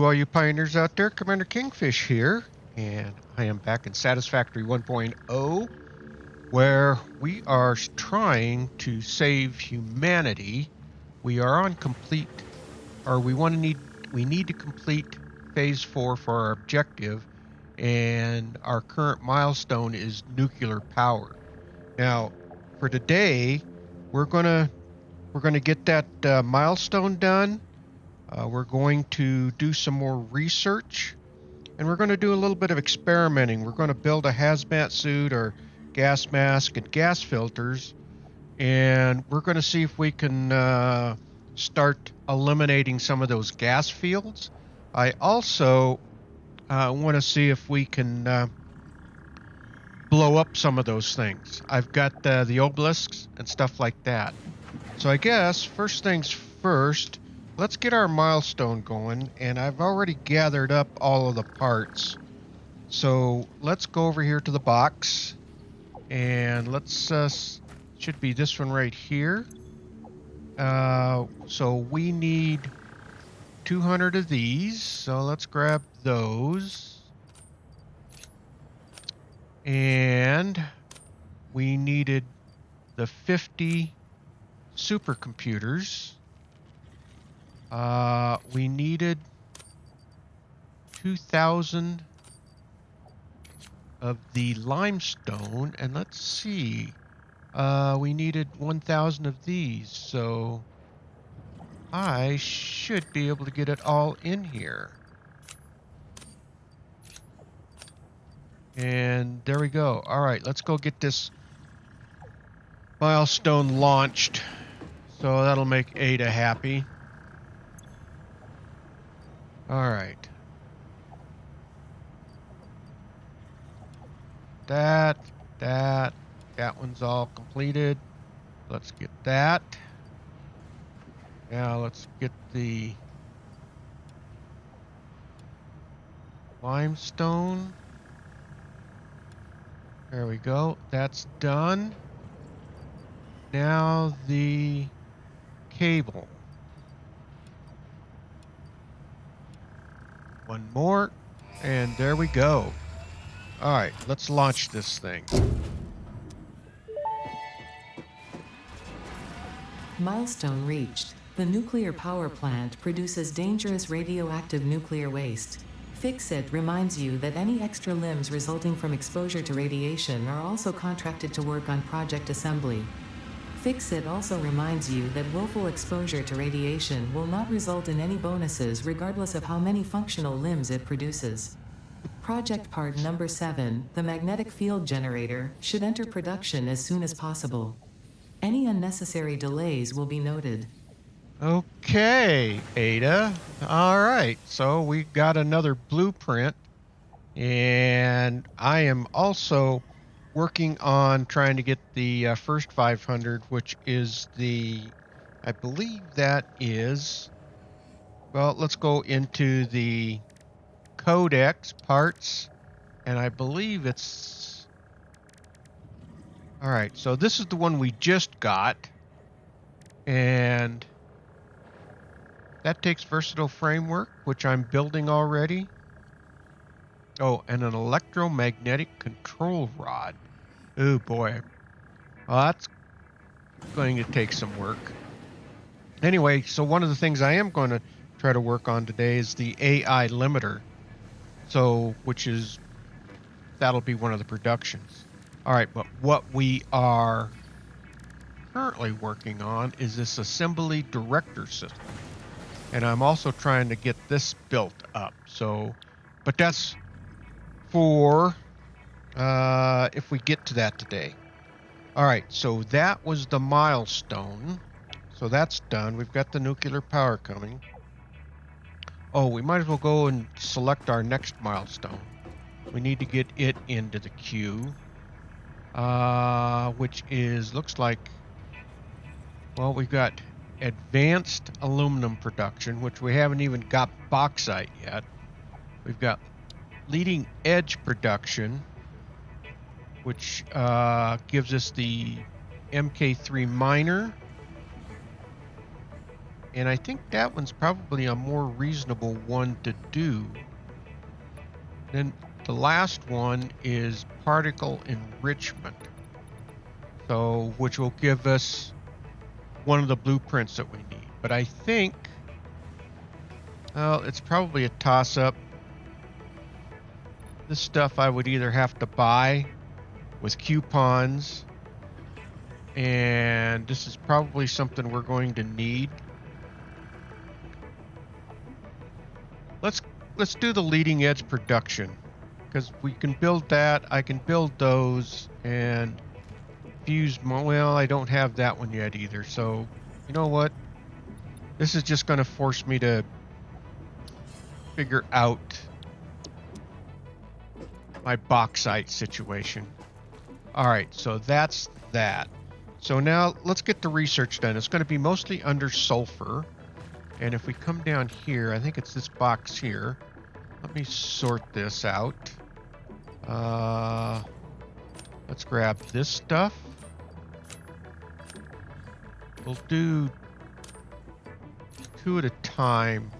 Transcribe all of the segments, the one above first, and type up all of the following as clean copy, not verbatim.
all you pioneers out there. Commander Kingfish here, and I am back in Satisfactory 1.0, where we are trying to save humanity. We are on complete, or we need to complete Phase 4 for our objective, and our current milestone is nuclear power. Now, for today, we're gonna get that milestone done. We're going to do some more research, and we're going to do a little bit of experimenting. We're going to build a hazmat suit or gas mask and gas filters, and we're going to see if we can start eliminating some of those gas fields. I also want to see if we can blow up some of those things. I've got the obelisks and stuff like that. So I guess first things first, let's get our milestone going, and I've already gathered up all of the parts. So let's go over here to the box, and let's should be this one right here. So we need 200 of these, so let's grab those. And we needed the 50 supercomputers. We needed 2,000 of the limestone, and let's see, we needed 1,000 of these, so I should be able to get it all in here. And there we go. All right, let's go get this milestone launched. So that'll make Ada happy. All right. That one's all completed. Let's get that. Now let's get the limestone. There we go. That's done. Now the cable. One more, and there we go. All right, let's launch this thing. Milestone reached. The nuclear power plant produces dangerous radioactive nuclear waste. FICSIT reminds you that any extra limbs resulting from exposure to radiation are also contracted to work on project assembly. FICSIT also reminds you that willful exposure to radiation will not result in any bonuses regardless of how many functional limbs it produces. Project part number 7, the magnetic field generator, should enter production as soon as possible. Any unnecessary delays will be noted. Okay, Ada. All right, so we got another blueprint, and I am also working on trying to get the first 500, which is I believe that is, well, let's go into the codex parts, and I believe it's, all right, so this is the one we just got, and that takes versatile framework, which I'm building already. Oh, and an electromagnetic control rod. Oh boy. Well, that's going to take some work. Anyway, so one of the things I am going to try to work on today is the AI limiter. So, that'll be one of the productions. All right, but what we are currently working on is this assembly director system. And I'm also trying to get this built up. So, but that's for if we get to that today. All right, so that was the milestone. So that's done. We've got the nuclear power coming. Oh, we might as well go and select our next milestone. We need to get it into the queue, which looks like, well, we've got advanced aluminum production, which we haven't even got bauxite yet. We've got leading edge production, which gives us the MK3 miner. And I think that one's probably a more reasonable one to do. Then the last one is particle enrichment. So, which will give us one of the blueprints that we need. But I think, well, it's probably a toss-up. This stuff I would either have to buy with coupons, and this is probably something we're going to need. Let's do the leading edge production, because we can build that. I can build those and fuse. Well, I don't have that one yet either. So you know what? This is just going to force me to figure out my bauxite situation. All right, so that's that. So now let's get the research done. It's going to be mostly under sulfur. And if we come down here, I think it's this box here. Let me sort this out. Let's grab this stuff. We'll do 2 at a time.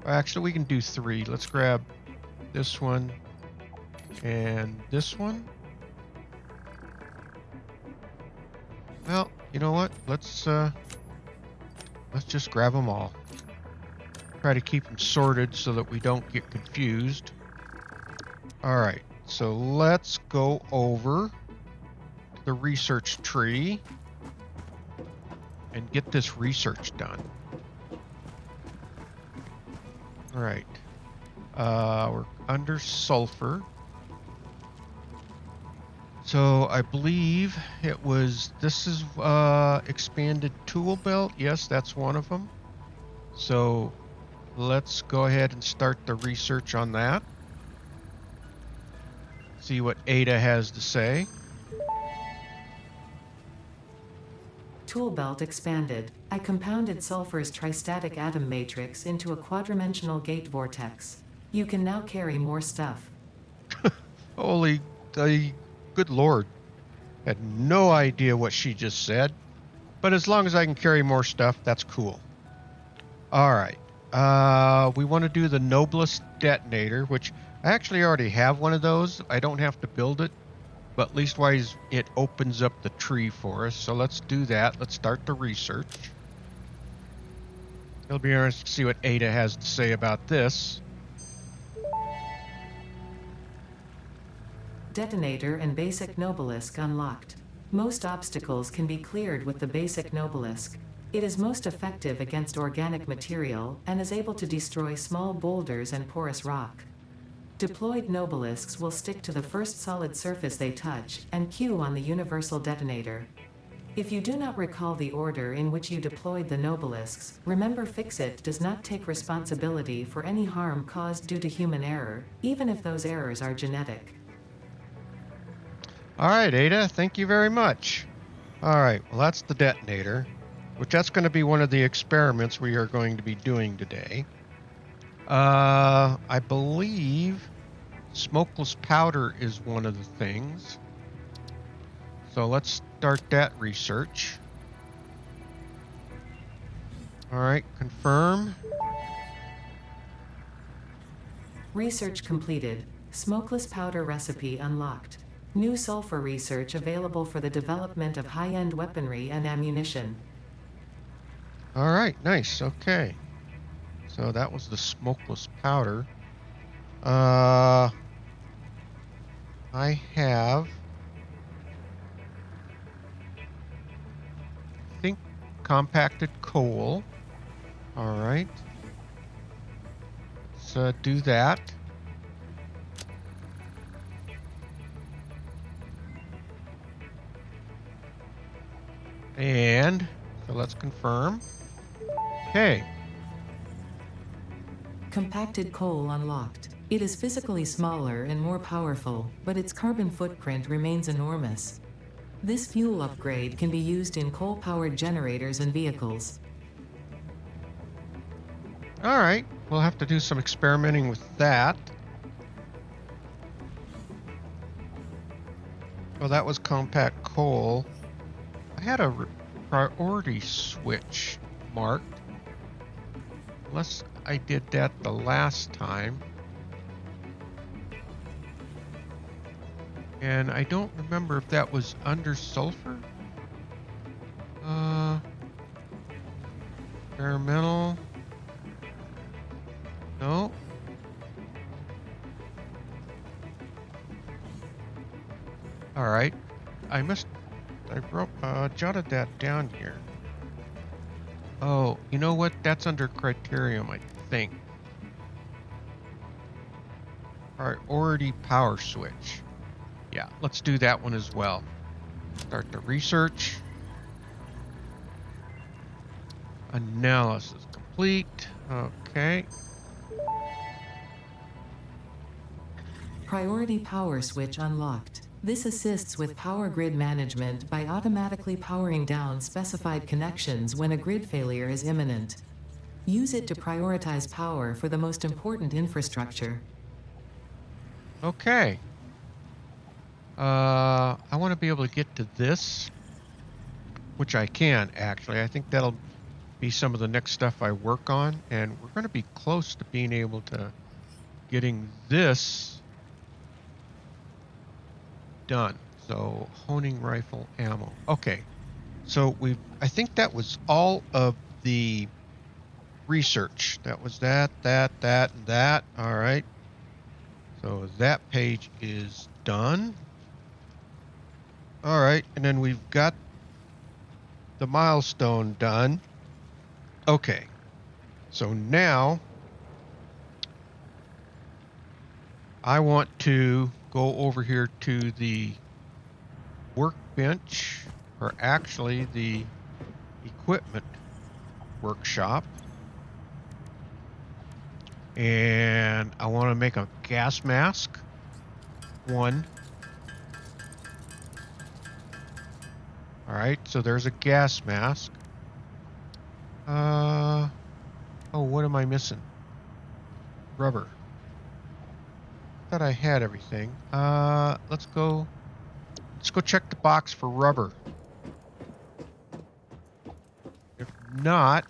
Actually, we can do 3. Let's grab this one and this one. Well, you know what? Let's just grab them all. Try to keep them sorted so that we don't get confused. All right, so let's go over to the research tree and get this research done. All right, we're under sulfur. So I believe it was, this is expanded tool belt. Yes, that's one of them. So let's go ahead and start the research on that. See what Ada has to say. Tool belt expanded. I compounded sulfur's tristatic atom matrix into a quadrimensional gate vortex. You can now carry more stuff. Holy, good Lord. Had no idea what she just said. But as long as I can carry more stuff, that's cool. All right. We want to do the Nobelisks detonator, which I actually already have one of those. I don't have to build it, but leastwise it opens up the tree for us. So let's do that. Let's start the research. It'll be interesting to see what Ada has to say about this. Detonator and basic Nobelisk unlocked. Most obstacles can be cleared with the basic Nobelisk. It is most effective against organic material and is able to destroy small boulders and porous rock. Deployed Nobelisks will stick to the first solid surface they touch and cue on the universal detonator. If you do not recall the order in which you deployed the Nobelisks, remember FICSIT does not take responsibility for any harm caused due to human error, even if those errors are genetic. All right, Ada, thank you very much. All right, well, that's the detonator, which that's going to be one of the experiments we are going to be doing today. I believe smokeless powder is one of the things. So let's start that research. All right, confirm. Research completed. Smokeless powder recipe unlocked. New sulfur research available for the development of high-end weaponry and ammunition. All right, nice. Okay. So that was the smokeless powder. I have, I think, compacted coal. All right. Let's do that. And so let's confirm. Okay. Compacted coal unlocked. It is physically smaller and more powerful, but its carbon footprint remains enormous. This fuel upgrade can be used in coal-powered generators and vehicles. All right. We'll have to do some experimenting with that. Well, that was compact coal. I had a priority switch marked. Unless I did that the last time. And I don't remember if that was under sulfur. Experimental. No. All right. I jotted that down here. Oh, you know what? That's under criterium, I think. Priority power switch. Yeah, let's do that one as well. Start the research. Analysis complete. Okay. Priority power switch unlocked. This assists with power grid management by automatically powering down specified connections when a grid failure is imminent. Use it to prioritize power for the most important infrastructure. Okay. I want to be able to get to this, which I can actually. I think that'll be some of the next stuff I work on, and we're going to be close to being able to getting this done. So honing rifle ammo. Okay. So I think that was all of the research. That was that, and that. All right. So that page is done. All right. And then we've got the milestone done. Okay. So now I want to go over here to the workbench, or actually the equipment workshop. And I want to make a gas mask. 1. All right, so there's a gas mask. Oh, what am I missing? Rubber. Thought I had everything. Let's go check the box for rubber. If not,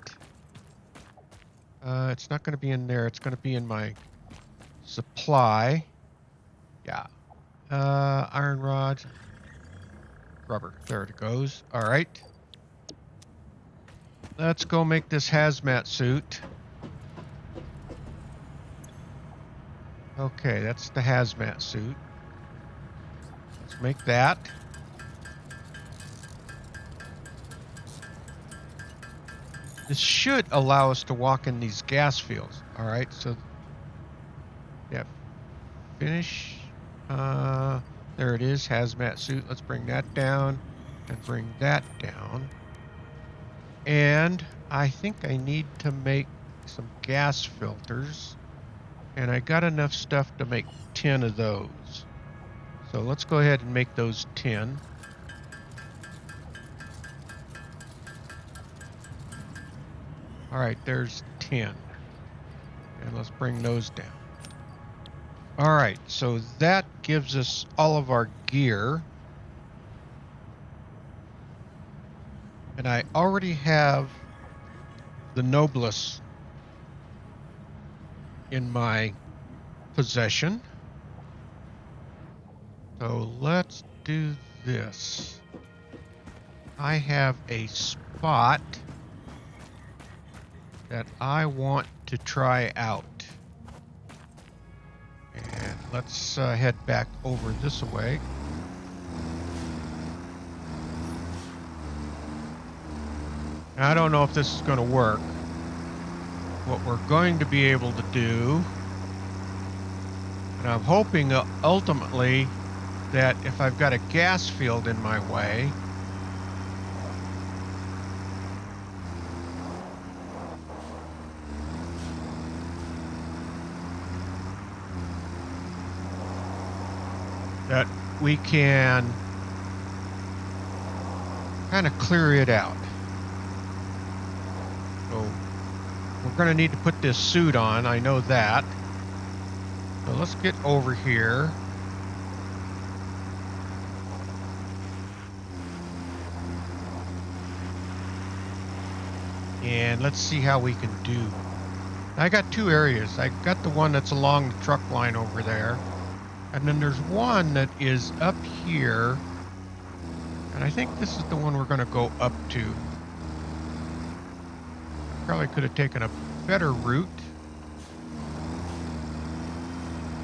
it's not going to be in there. It's going to be in my supply. Yeah. Iron rod. Rubber. There it goes. All right. Let's go make this hazmat suit. Okay, that's the hazmat suit. Let's make that. This should allow us to walk in these gas fields. All right, so yeah, finish. There it is, hazmat suit. Let's bring that down and bring that down. And I think I need to make some gas filters. And I got enough stuff to make 10 of those. So let's go ahead and make those 10. All right, there's 10. And let's bring those down. All right, so that gives us all of our gear. And I already have the Nobelisks in my possession. So let's do this. I have a spot that I want to try out. And let's head back over this way. I don't know if this is going to work. What we're going to be able to do, and I'm hoping ultimately that if I've got a gas field in my way, that we can kind of clear it out. So we're going to need to put this suit on, I know that. So let's get over here. And let's see how we can do. I got two areas. I got the one that's along the truck line over there. And then there's one that is up here. And I think this is the one we're going to go up to. Probably could have taken a better route.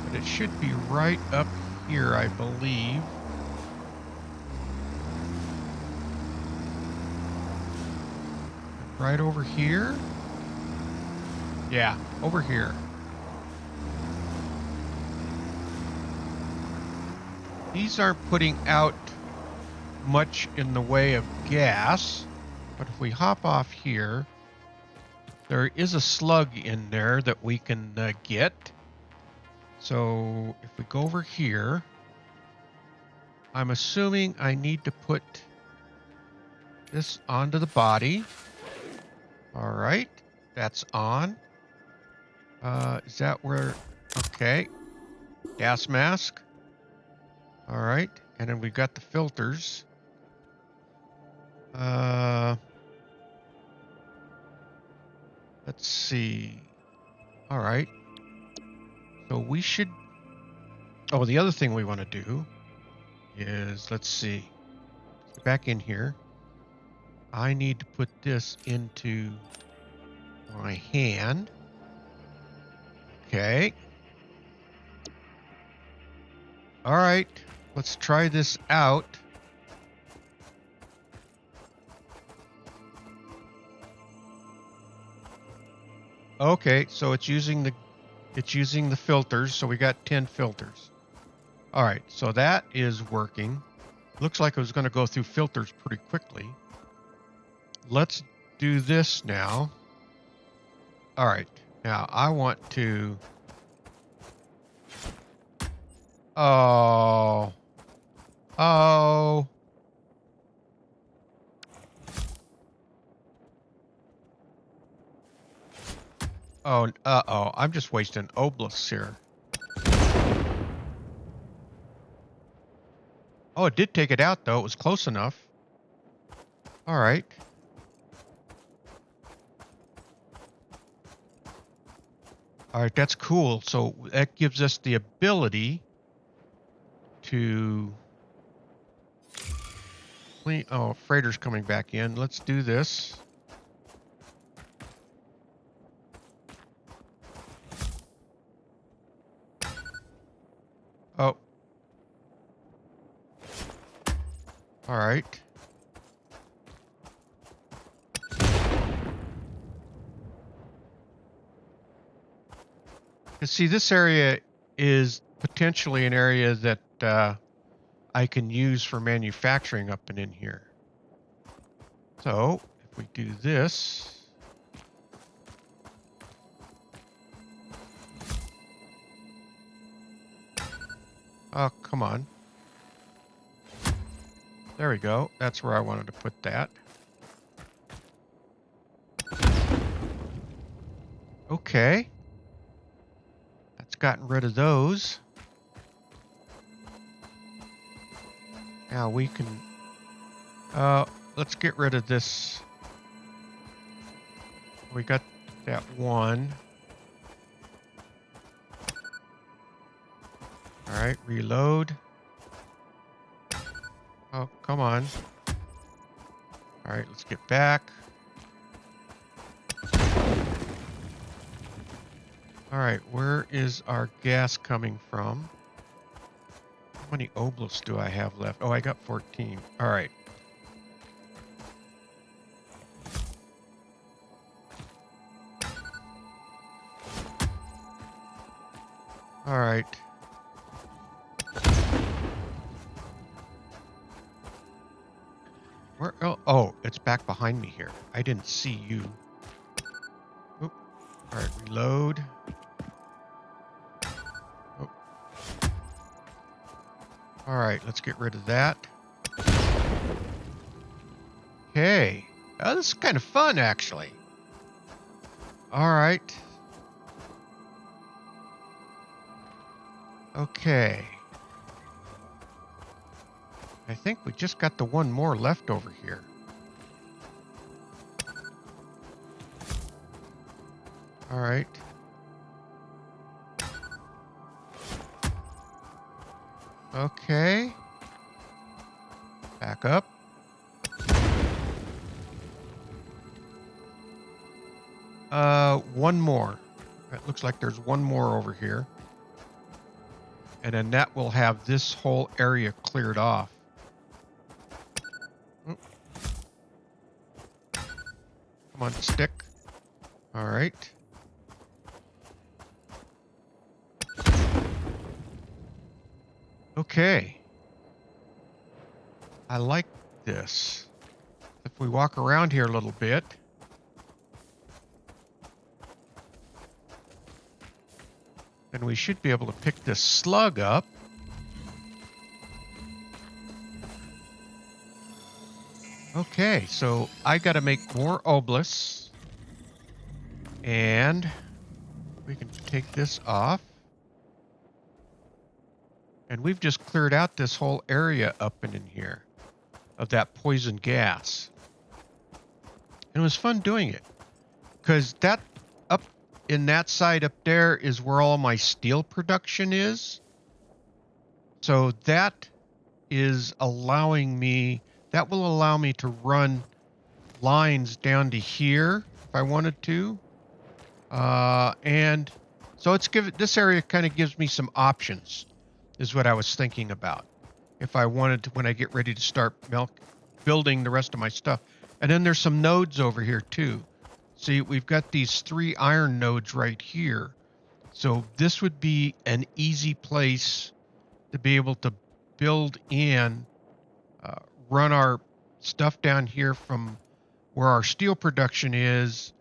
But it should be right up here, I believe. Right over here? Yeah, over here. These aren't putting out much in the way of gas, but if we hop off here, there is a slug in there that we can get. So if we go over here, I'm assuming I need to put this onto the body. All right, that's on. Is that where? Okay, gas mask. All right, and then we got the filters. Let's see. All right. So we should. Oh, the other thing we want to do is, let's see. Get back in here. I need to put this into my hand. Okay. All right. Let's try this out. Okay, so it's using the filters, so we got 10 filters. All right, so that is working. Looks like it was going to go through filters pretty quickly. Let's do this now. All right, now I want to... Oh. Oh. Oh, uh-oh, I'm just wasting obelisks here. Oh, it did take it out, though. It was close enough. All right. All right, that's cool. So that gives us the ability to clean... Oh, freighter's coming back in. Let's do this. Oh. All right. You see, this area is potentially an area that I can use for manufacturing up and in here. So if we do this... Oh, come on. There we go. That's where I wanted to put that. Okay. That's gotten rid of those. Now we can... let's get rid of this. We got that one. All right, reload. Oh, come on. All right, let's get back. All right, where is our gas coming from? How many obelisks do I have left? Oh, I got 14. All right. All right. Where? Oh, it's back behind me here. I didn't see you. Oop. All right, reload. Oh. All right, let's get rid of that. Okay. Oh, this is kind of fun, actually. All right. Okay. I think we just got the one more left over here. All right. Okay. Back up. One more. It looks like there's one more over here. And then that will have this whole area cleared off. Oh. Come on, stick. All right. Okay. I like this. If we walk around here a little bit. Then we should be able to pick this slug up. Okay, so I got to make more obelisks. And we can take this off. And we've just cleared out this whole area up and in here of that poison gas. And it was fun doing it. Because that up in that side up there is where all my steel production is. So that is allowing me, that will allow me to run lines down to here if I wanted to. And so this area kind of gives me some options, is what I was thinking about. If I wanted to, when I get ready to start building the rest of my stuff. And then there's some nodes over here too. See, we've got these 3 iron nodes right here. So this would be an easy place to be able to build in, run our stuff down here from where our steel production is,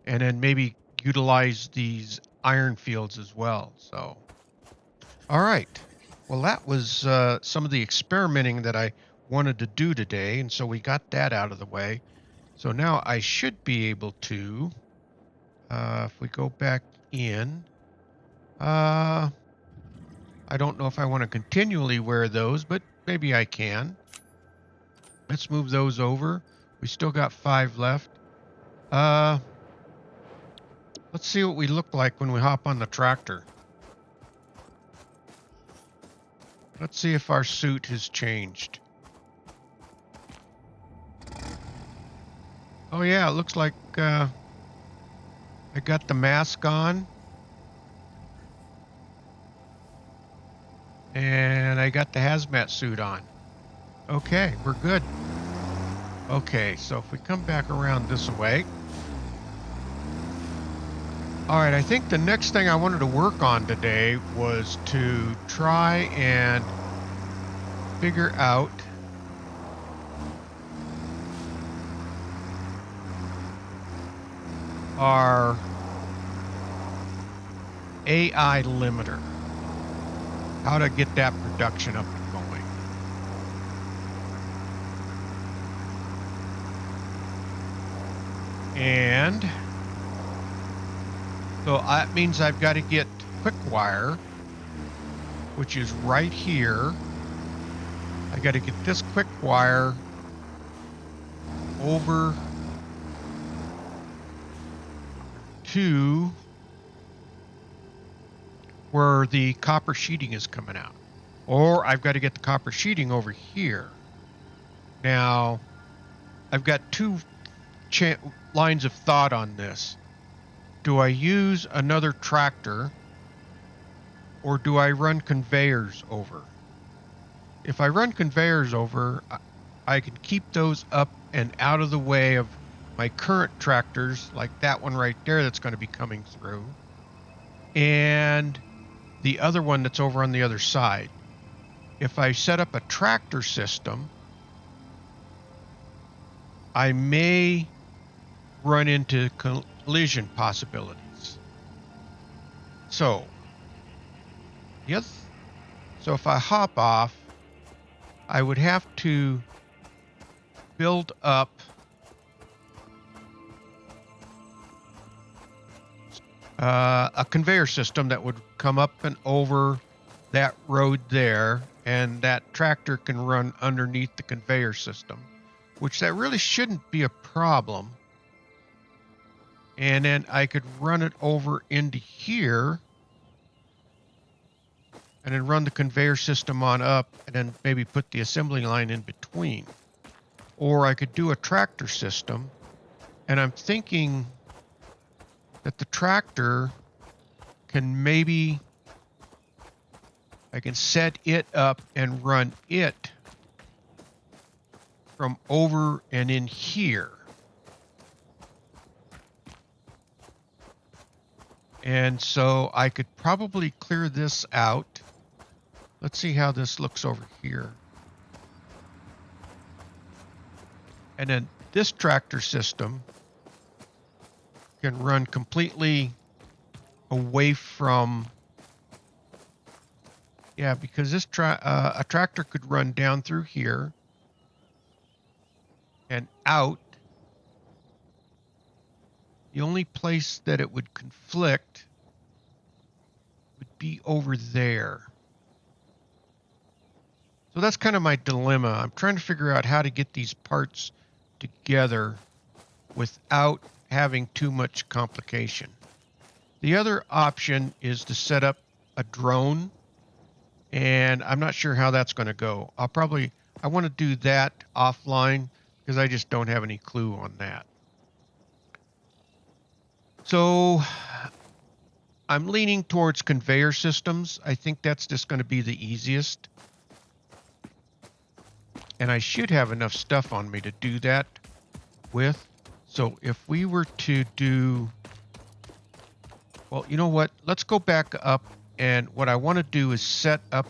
and then maybe utilize these iron fields as well. So, all right. Well, that was some of the experimenting that I wanted to do today, and so we got that out of the way. So now I should be able to, if we go back in, I don't know if I want to continually wear those, but maybe I can. Let's move those over. We still got 5 left. Let's see what we look like when we hop on the tractor. Let's see if our suit has changed. Oh yeah, it looks like I got the mask on. And I got the hazmat suit on. Okay, we're good. Okay, so if we come back around this way. All right, I think the next thing I wanted to work on today was to try and figure out our AI limiter. How to get that production up and going. And so that means I've got to get quick wire, which is right here. I got to get this quick wire over to where the copper sheeting is coming out. Or I've got to get the copper sheeting over here. Now, I've got 2 lines of thought on this. Do I use another tractor, or do I run conveyors over? If I run conveyors over, I can keep those up and out of the way of my current tractors, like that one right there that's going to be coming through, and the other one that's over on the other side. If I set up a tractor system, I may run into collision possibilities. So if I hop off, I would have to build up a conveyor system that would come up and over that road there, and that tractor can run underneath the conveyor system, which that really shouldn't be a problem. And then I could run it over into here and then run the conveyor system on up and then maybe put the assembly line in between. Or I could do a tractor system, and I'm thinking that the tractor can maybe, I can set it up and run it from over and in here. And so I could probably clear this out. Let's see how this looks over here. And then this tractor system can run completely away from, yeah, because this a tractor could run down through here and out. The only place that it would conflict would be over there. So that's kind of my dilemma. I'm trying to figure out how to get these parts together without having too much complication. The other option is to set up a drone, and I'm not sure how that's going to go. I want to do that offline because I just don't have any clue on that. So I'm leaning towards conveyor systems. I think that's just going to be the easiest. And I should have enough stuff on me to do that with. So if we were to do, well, you know what? Let's go back up, and what I want to do is set up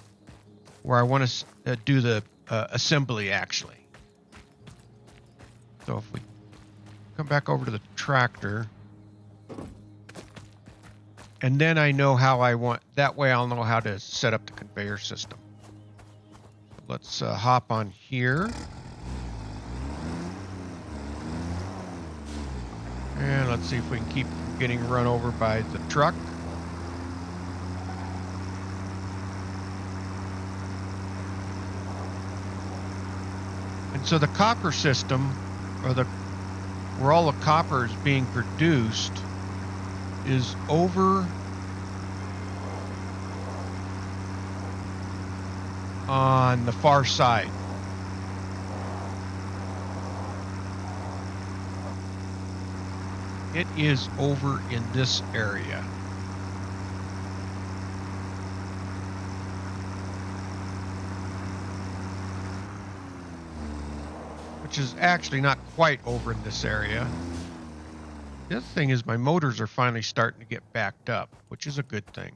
where I want to do the assembly, actually. So if we come back over to the tractor, and then I know how I want, that way I'll know how to set up the conveyor system. Let's hop on here. And let's see if we can keep getting run over by the truck. And so the copper system, or where all the copper is being produced, is over on the far side. It is over in this area. Which is actually not quite over in this area. The other thing is my motors are finally starting to get backed up, which is a good thing.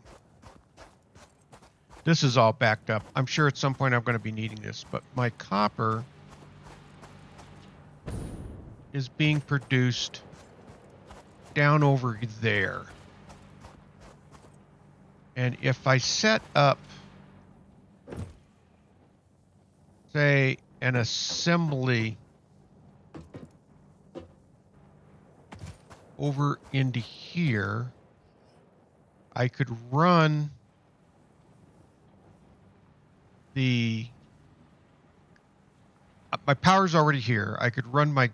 This is all backed up. I'm sure at some point I'm going to be needing this, but my copper is being produced down over there. And if I set up, say, an assembly over into here, I could run my power's already here. I could run my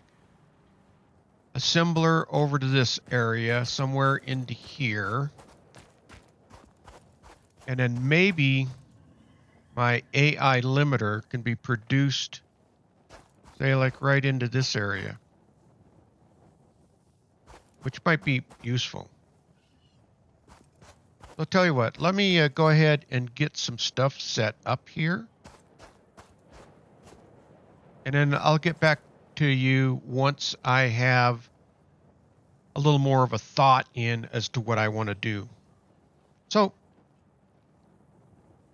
assembler over to this area, somewhere into here. And then maybe my AI limiter can be produced, say, like right into this area, which might be useful. I'll tell you what, let me go ahead and get some stuff set up here. And then I'll get back to you once I have a little more of a thought in as to what I want to do. So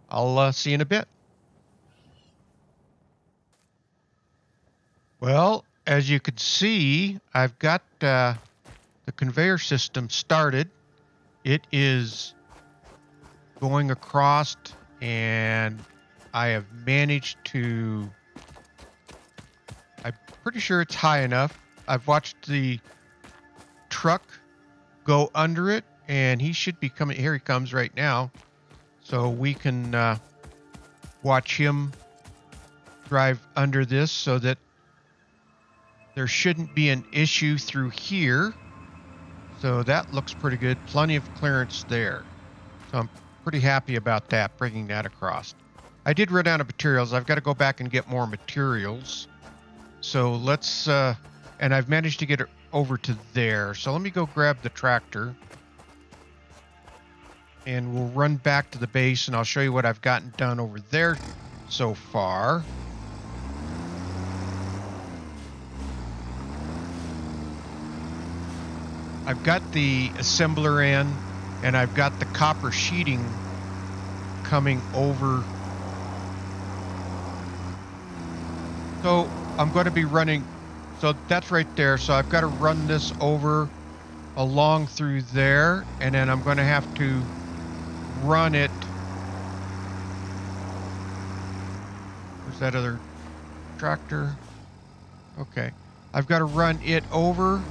I'll see you in a bit. Well, as you can see, I've got the conveyor system started. It is going across, and I have managed to, I'm pretty sure it's high enough. I've watched the truck go under it, and he should be coming. Here he comes right now. So we can watch him drive under this so that there shouldn't be an issue through here. So that looks pretty good. Plenty of clearance there. So I'm pretty happy about that, bringing that across. I did run out of materials. I've got to go back and get more materials. So let's, and I've managed to get it over to there. So let me go grab the tractor. And we'll run back to the base, and I'll show you what I've gotten done over there so far. I've got the assembler in, and I've got the copper sheeting coming over. So I'm going to be running, so that's right there. So I've got to run this over along through there, and then I'm going to have to run it. Where's that other tractor? Okay. I've got to run it over,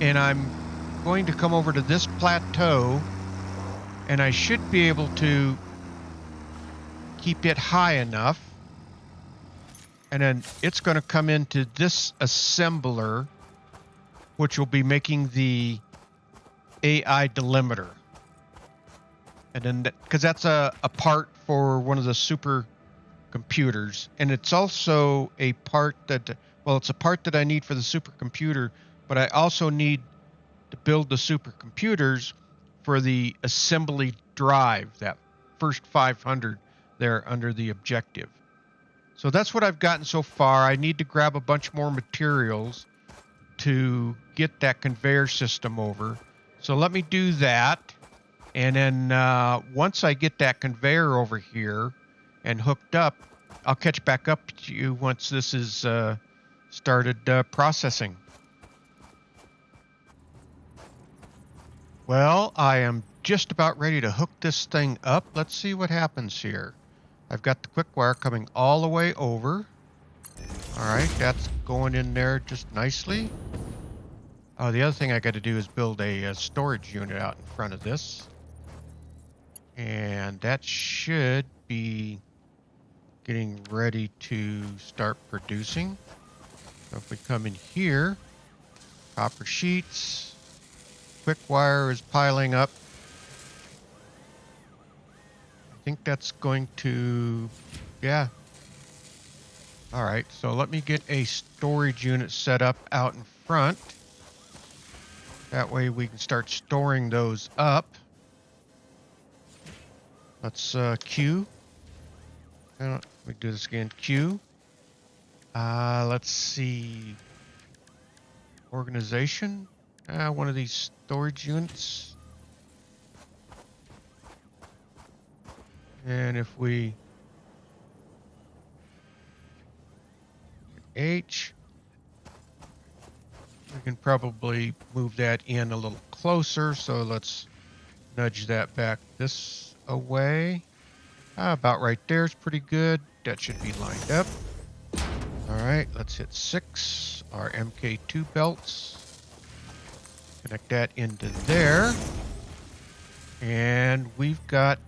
and I'm going to come over to this plateau, and I should be able to keep it high enough, and then it's going to come into this assembler, which will be making the AI delimiter. And then, because that's a part for one of the super computers, and it's also a part that, well, it's a part that I need for the supercomputer, but I also need to build the supercomputers for the assembly drive, that first 500 there under the objective. So that's what I've gotten so far. I need to grab a bunch more materials to get that conveyor system over. So let me do that. And then once I get that conveyor over here and hooked up, I'll catch back up to you once this is started processing. Well, I am just about ready to hook this thing up. Let's see what happens here. I've got the quick wire coming all the way over. All right, that's going in there just nicely. Oh, the other thing I got to do is build a storage unit out in front of this. And that should be getting ready to start producing. So if we come in here, copper sheets, quick wire is piling up. I think that's going to, yeah. All right, so let me get a storage unit set up out in front. That way we can start storing those up. Let's queue. Let me do this again. Queue. Let's see. Organization. One of these storage units. And if we H, we can probably move that in a little closer. So let's nudge that back this away. About right there is pretty good. That should be lined up. All right, let's hit 6. Our MK2 belts. Connect that into there. And we've got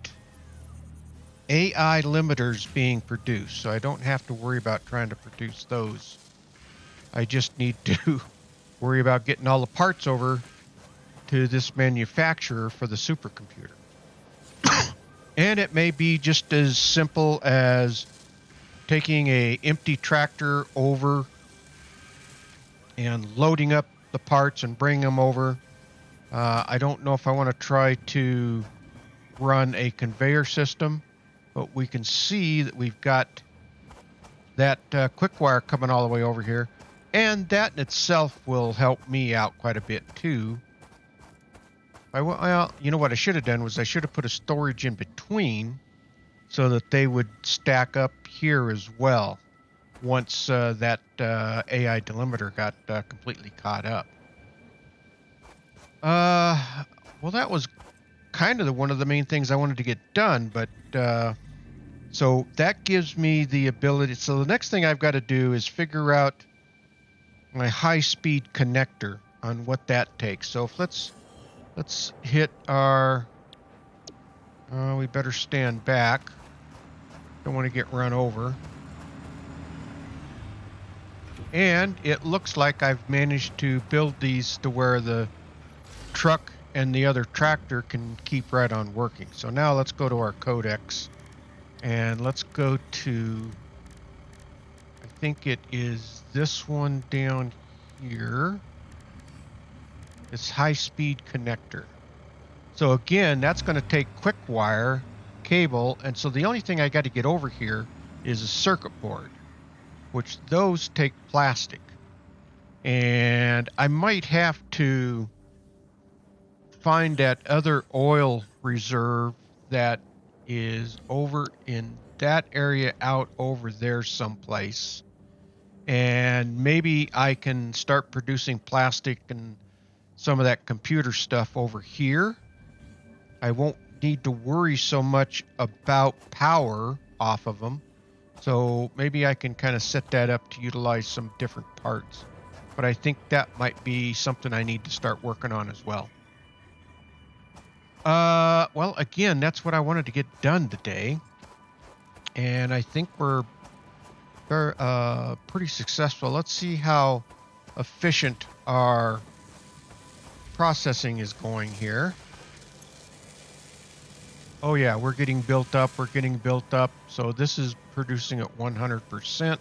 AI limiters being produced, so I don't have to worry about trying to produce those. I just need to worry about getting all the parts over to this manufacturer for the supercomputer. And it may be just as simple as taking a empty tractor over and loading up the parts and bringing them over. I don't know if I want to try to run a conveyor system, but we can see that we've got that quick wire coming all the way over here, and that in itself will help me out quite a bit too. Well, you know what I should have done was I should have put a storage in between so that they would stack up here as well once that AI delimiter got completely caught up. Well, that was kind of one of the main things I wanted to get done, but so that gives me the ability. So the next thing I've got to do is figure out my high-speed connector on what that takes. So if let's hit our. We better stand back. Don't want to get run over. And it looks like I've managed to build these to where the truck and the other tractor can keep right on working. So now let's go to our codex and let's go to, I think it is this one down here. It's high-speed connector. So again, that's going to take quick wire cable, and so the only thing I got to get over here is a circuit board, which those take plastic. And I might have to find that other oil reserve that is over in that area out over there someplace. And maybe I can start producing plastic and some of that computer stuff over here. I won't need to worry so much about power off of them. So maybe I can kind of set that up to utilize some different parts. But I think that might be something I need to start working on as well. Well, again, that's what I wanted to get done today. And I think we're pretty successful. Let's see how efficient our processing is going here. Oh yeah, we're getting built up. We're getting built up. So this is producing at 100%.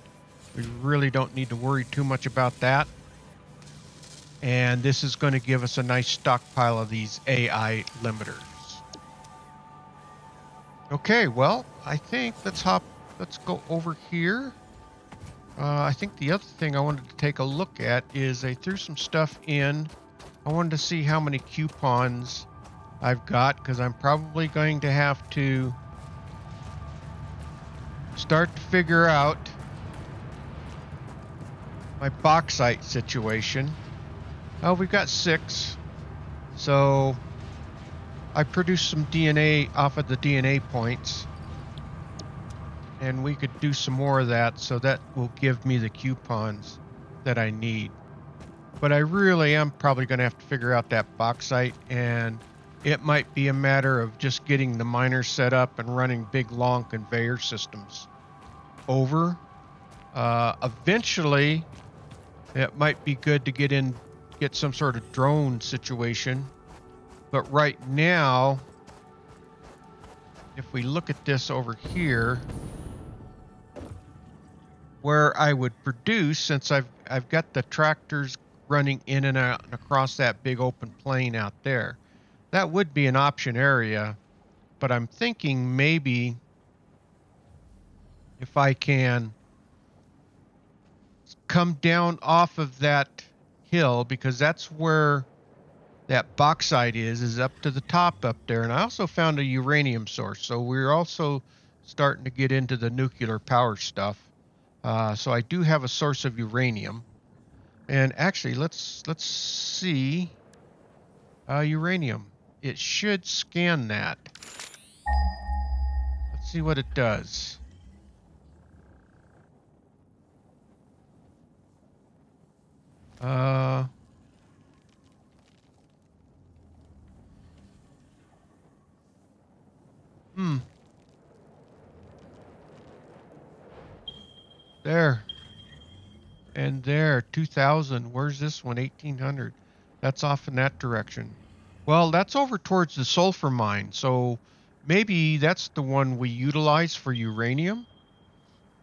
We really don't need to worry too much about that. And this is going to give us a nice stockpile of these AI limiters. Okay, well, I think let's go over here. I think the other thing I wanted to take a look at is I threw some stuff in. I wanted to see how many coupons I've got, because I'm probably going to have to start to figure out my bauxite situation. Oh, we've got 6. So I produced some DNA off of the DNA points. And we could do some more of that, so that will give me the coupons that I need. But I really am probably going to have to figure out that bauxite, and it might be a matter of just getting the miners set up and running big long conveyor systems over. Eventually, it might be good to get some sort of drone situation. But right now, if we look at this over here, where I would produce, since I've got the tractors running in and out and across that big open plain out there, that would be an option area. But I'm thinking maybe if I can come down off of that hill, because that's where that bauxite is up to the top up there. And I also found a uranium source, so we're also starting to get into the nuclear power stuff. So I do have a source of uranium. And actually, let's see. Uranium. It should scan that. Let's see what it does. There. And there, 2000. Where's this one? 1800. That's off in that direction. Well, that's over towards the sulfur mine. So maybe that's the one we utilize for uranium.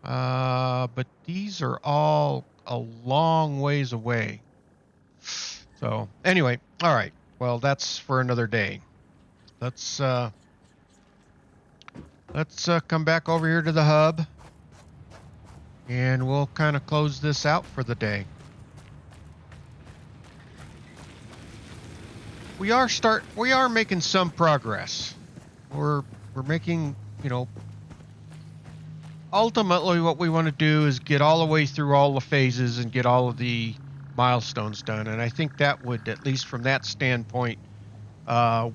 But these are all a long ways away. So anyway, all right. Well, that's for another day. Let's come back over here to the hub, and we'll kind of close this out for the day. We are making some progress. We're making, ultimately what we want to do is get all the way through all the phases and get all of the milestones done. And I think that would, at least from that standpoint,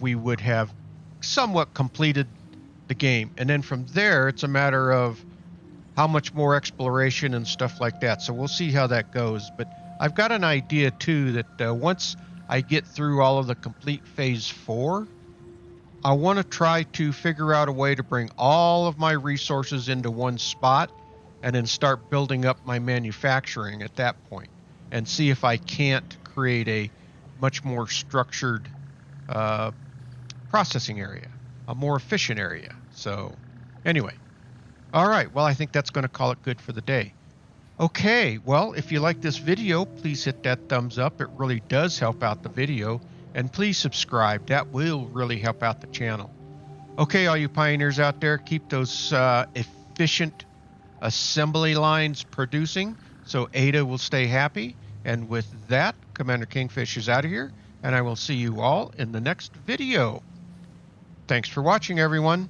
we would have somewhat completed the game. And then from there, it's a matter of how much more exploration and stuff like that. So we'll see how that goes. But I've got an idea too that once I get through all of the complete phase 4, I want to try to figure out a way to bring all of my resources into one spot and then start building up my manufacturing at that point and see if I can't create a much more structured uh, processing area, a more efficient area. So anyway, all right. Well, I think that's going to call it good for the day. Okay, well, if you like this video, please hit that thumbs up. It really does help out the video. And please subscribe. That will really help out the channel. Okay, all you pioneers out there, keep those efficient assembly lines producing so Ada will stay happy. And with that, Commander Kingfish is out of here, and I will see you all in the next video. Thanks for watching, everyone.